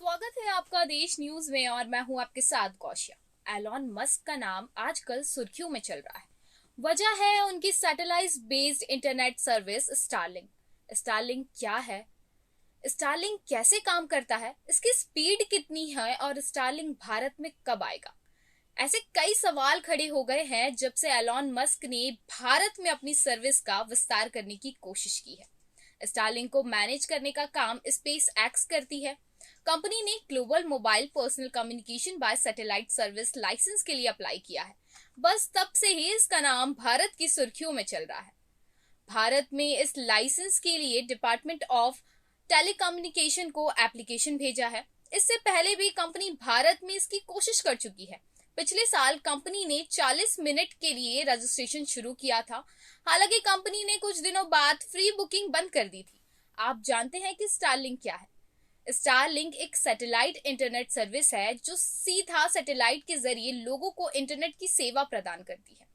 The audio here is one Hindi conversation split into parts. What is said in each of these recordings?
स्वागत है आपका देश न्यूज में और मैं हूं आपके साथ कौशिया। एलॉन मस्क का नाम आजकल सुर्खियों में चल रहा है। वजह है उनकी satellite based internet service Starlink. Starlink क्या है? स्टारलिंक कैसे काम करता है? इसकी स्पीड कितनी है और स्टारलिंक भारत में कब आएगा? ऐसे कई सवाल खड़े हो गए हैं जब से एलॉन मस्क ने भारत में अपनी सर्विस का विस्तार करने की कोशिश की है। स्टारलिंक को मैनेज करने का काम स्पेस एक्स करती है। कंपनी ने global mobile personal communication by satellite service license के लिए अप्लाई किया है। बस तब से ही इसका नाम भारत की सुर्खियों में चल रहा है। भारत में इस लाइसेंस के लिए डिपार्टमेंट ऑफ टेलीकम्युनिकेशन को एप्लीकेशन भेजा है। इससे पहले भी कंपनी भारत में इसकी कोशिश कर चुकी है। पिछले साल कंपनी ने 40 मिनट के लिए रजिस्ट्रेशन शुरू किया था। हालांकि कंपनी ने कुछ दिनों बाद फ्री बुकिंग बंद कर दी थी। आप जानते हैं कि स्टारलिंक क्या है? स्टारलिंक एक सैटेलाइट इंटरनेट सर्विस है जो सीधा सैटेलाइट के जरिए लोगों को इंटरनेट की सेवा प्रदान करती है।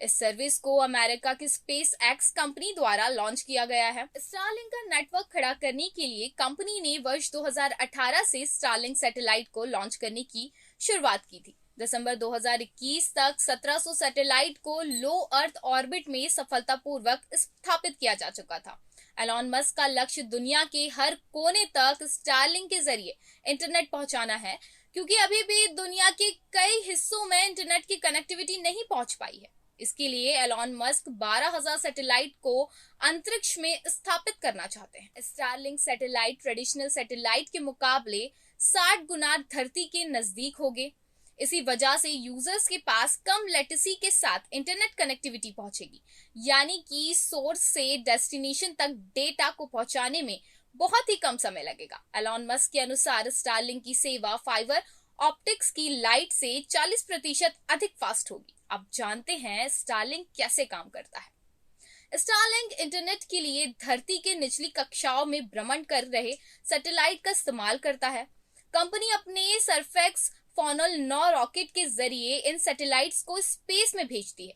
इस सर्विस को अमेरिका की स्पेस एक्स कंपनी द्वारा लॉन्च किया गया है। स्टारलिंक का नेटवर्क खड़ा करने के लिए कंपनी ने वर्ष 2018 से स्टारलिंक सैटेलाइट को लॉन्च करने की शुरुआत की थी। दिसंबर 2021 तक 1700 सैटेलाइट को लो अर्थ ऑर्बिट में सफलतापूर्वक स्थापित किया जा चुका था। एलॉन मस्क का लक्ष्य दुनिया के हर कोने तक स्टारलिंक के जरिए इंटरनेट पहुंचाना है, क्योंकि अभी भी दुनिया के कई हिस्सों में इंटरनेट की कनेक्टिविटी नहीं पहुंच पाई है। इसके लिए एलॉन मस्क 12,000 सैटेलाइट को अंतरिक्ष में स्थापित करना चाहते हैं। स्टारलिंक सैटेलाइट ट्रेडिशनल सैटेलाइट के मुकाबले 60 गुना धरती के नजदीक होंगे। इसी वजह से यूजर्स के पास कम लेटेंसी के साथ इंटरनेट कनेक्टिविटी पहुंचेगी, यानी कि सोर्स से डेस्टिनेशन तक डेटा को पहुंचाने में बहुत ही कम समय लगेगा। एलॉन मस्क के अनुसार स्टारलिंक की सेवा फाइबर ऑप्टिक्स की लाइट से 40% अधिक फास्ट होगी। अब जानते हैं स्टारलिंक कैसे काम करता है। स्टारलिंक इंटरनेट के लिए धरती के निचली कक्षाओं में भ्रमण कर रहे सैटेलाइट का इस्तेमाल करता है। कंपनी अपने सरफेक्स फॉनल 9 रॉकेट के जरिए इन सैटेलाइट्स को स्पेस में भेजती है।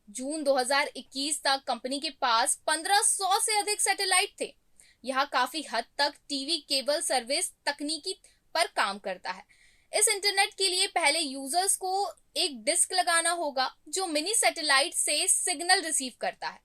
जून 2021 तक कंपनी के पास 1500 से अधिक सैटेलाइट थे। यह काफी हद तक टीवी केबल सर्विस तकनीकी पर काम करता है। इस इंटरनेट के लिए पहले यूजर्स को एक डिस्क लगाना होगा जो मिनी सैटेलाइट से सिग्नल रिसीव करता है।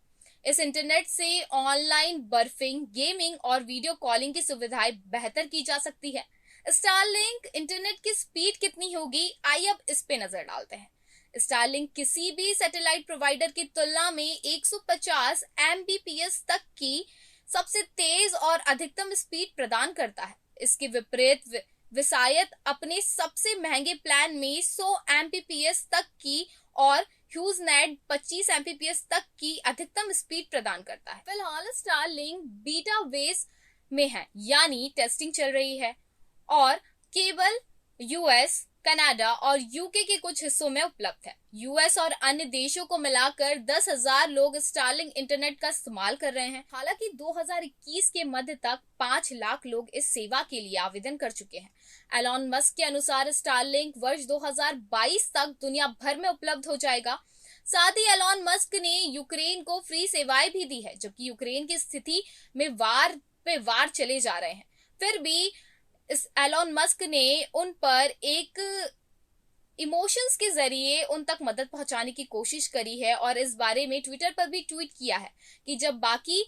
इस इंटरनेट से ऑनलाइन बर्फिंग, गेमिंग और वीडियो कॉलिंग की सुविधाएं बेहतर की जा सकती है। स्टारलिंक इंटरनेट की स्पीड कितनी होगी, आइए अब इस पे नजर डालते हैं। स्टारलिंक किसी भी सैटेलाइट प्रोवाइडर की तुलना में 150 Mbps तक की सबसे तेज और अधिकतम स्पीड प्रदान करता है। इसके विपरीत विसायत अपने सबसे महंगे प्लान में 100 Mbps तक की और ह्यूजनेट 25 Mbps तक की अधिकतम स्पीड प्रदान करता है। फिलहाल स्टारलिंक बीटा वेस में है, यानी टेस्टिंग चल रही है और केवल यूएस, कनाडा और यूके के कुछ हिस्सों में उपलब्ध है। यूएस और अन्य देशों को मिलाकर 10,000 लोग स्टारलिंक इंटरनेट का इस्तेमाल कर रहे हैं। हालांकि 2021 के मध्य तक 5 लाख लोग इस सेवा के लिए आवेदन कर चुके हैं। एलॉन मस्क के अनुसार स्टारलिंक वर्ष 2022 तक दुनिया भर में उपलब्ध हो जाएगा। साथ ही एलॉन मस्क ने यूक्रेन को फ्री सेवाएं भी दी है, जबकि यूक्रेन की स्थिति में वार पे वार चले जा रहे हैं। फिर भी इस एलॉन मस्क ने उन पर एक इमोशंस के जरिए उन तक मदद पहुंचाने की कोशिश करी है और इस बारे में ट्विटर पर भी ट्वीट किया है कि जब बाकी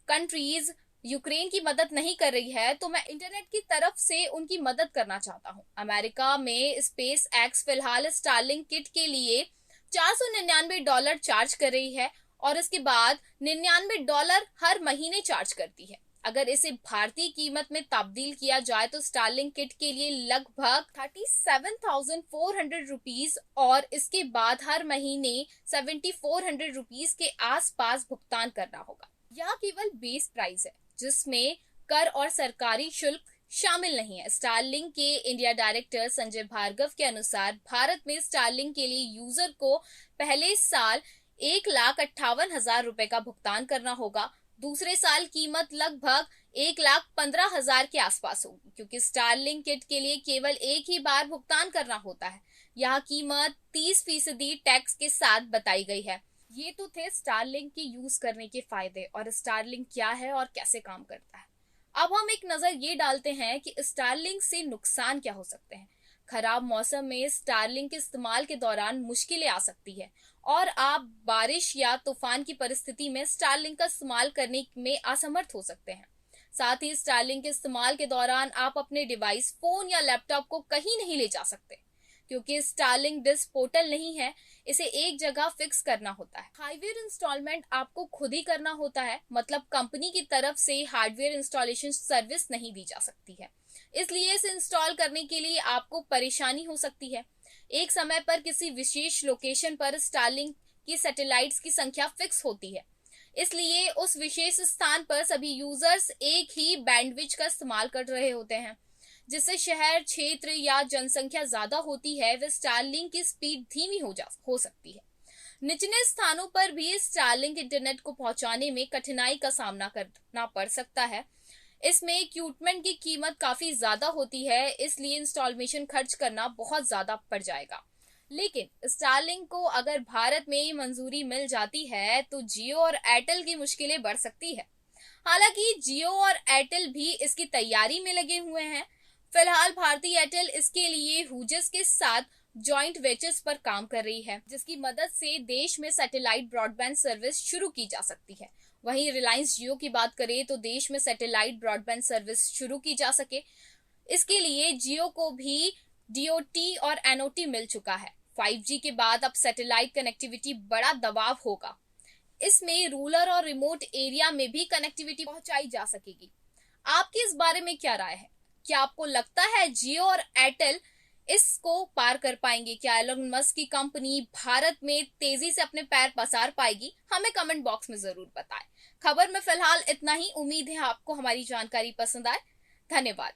कंट्रीज यूक्रेन की मदद नहीं कर रही है तो मैं इंटरनेट की तरफ से उनकी मदद करना चाहता हूं। अमेरिका में स्पेस एक्स फिलहाल स्टारलिंक किट के लिए $499 चार्ज कर रही है और इसके बाद $99 हर महीने चार्ज करती है। अगर इसे भारतीय कीमत में तब्दील किया जाए तो स्टारलिंक किट के लिए लगभग 37,400 रुपीज और इसके बाद हर महीने 7,400 रुपीज के आसपास भुगतान करना होगा। यह केवल बेस प्राइस है जिसमें कर और सरकारी शुल्क शामिल नहीं है। स्टारलिंक के इंडिया डायरेक्टर संजय भार्गव के अनुसार भारत में स्टारलिंक के लिए यूजर को पहले साल 1,58,000 रुपए का भुगतान करना होगा। दूसरे साल कीमत लगभग 1,15,000 के आसपास होगी, क्योंकि स्टारलिंक किट के लिए केवल एक ही बार भुगतान करना होता है। यह कीमत 30% टैक्स के साथ बताई गई है। ये तो थे स्टारलिंक के यूज करने के फायदे और स्टारलिंक क्या है और कैसे काम करता है। अब हम एक नजर ये डालते हैं कि स्टारलिंक से नुकसान क्या हो सकते हैं। खराब मौसम में स्टारलिंक के इस्तेमाल के दौरान मुश्किलें आ सकती है और आप बारिश या तूफान की परिस्थिति में स्टारलिंक का इस्तेमाल करने में असमर्थ हो सकते हैं। साथ ही स्टारलिंक के इस्तेमाल के दौरान आप अपने डिवाइस, फोन या लैपटॉप को कहीं नहीं ले जा सकते क्योंकि स्टारलिंक डिश पोर्टल नहीं है, इसे एक जगह फिक्स करना होता है। हार्डवेयर इंस्टॉलमेंट आपको खुद ही करना होता है, मतलब कंपनी की तरफ से हार्डवेयर इंस्टॉलेशन सर्विस नहीं दी जा सकती है, इसलिए इसे इंस्टॉल करने के लिए आपको परेशानी हो सकती है। एक समय पर किसी विशेष लोकेशन पर स्टारलिंक की सैटेलाइट्स की संख्या फिक्स होती है, इसलिए उस विशेष स्थान पर सभी यूजर्स एक ही बैंडविड्थ का इस्तेमाल कर रहे होते हैं। जिससे शहर क्षेत्र या जनसंख्या ज्यादा होती है, वे स्टारलिंक की स्पीड धीमी हो सकती है। निचले स्थानों पर भी स्टारलिंक इंटरनेट को पहुंचाने में कठिनाई का सामना करना पड़ सकता है। इसमें इक्विपमेंट की कीमत काफी ज्यादा होती है, इसलिए इंस्टॉलेशन खर्च करना बहुत ज्यादा पड़ जाएगा। लेकिन स्टारलिंक को अगर भारत में मंजूरी मिल जाती है तो जियो और एयरटेल की मुश्किलें बढ़ सकती है। हालांकि जियो और एयरटेल भी इसकी तैयारी में लगे हुए हैं। फिलहाल भारती एयरटेल इसके लिए हुजस के साथ जॉइंट वेंचर्स पर काम कर रही है, जिसकी मदद से देश में सैटेलाइट ब्रॉडबैंड सर्विस शुरू की जा सकती है। वहीं रिलायंस जियो की बात करें तो देश में सैटेलाइट ब्रॉडबैंड सर्विस शुरू की जा सके, इसके लिए जियो को भी डीओटी और एनओटी मिल चुका है। 5G के बाद अब सैटेलाइट कनेक्टिविटी बड़ा दबाव होगा, इसमें रूरल और रिमोट एरिया में भी कनेक्टिविटी पहुंचाई जा सकेगी। आपकी इस बारे में क्या राय है? क्या आपको लगता है जियो और एयरटेल इसको पार कर पाएंगे? क्या एलन मस्क की कंपनी भारत में तेजी से अपने पैर पसार पाएगी? हमें कमेंट बॉक्स में जरूर बताएं। खबर में फिलहाल इतना ही। उम्मीद है आपको हमारी जानकारी पसंद आए। धन्यवाद।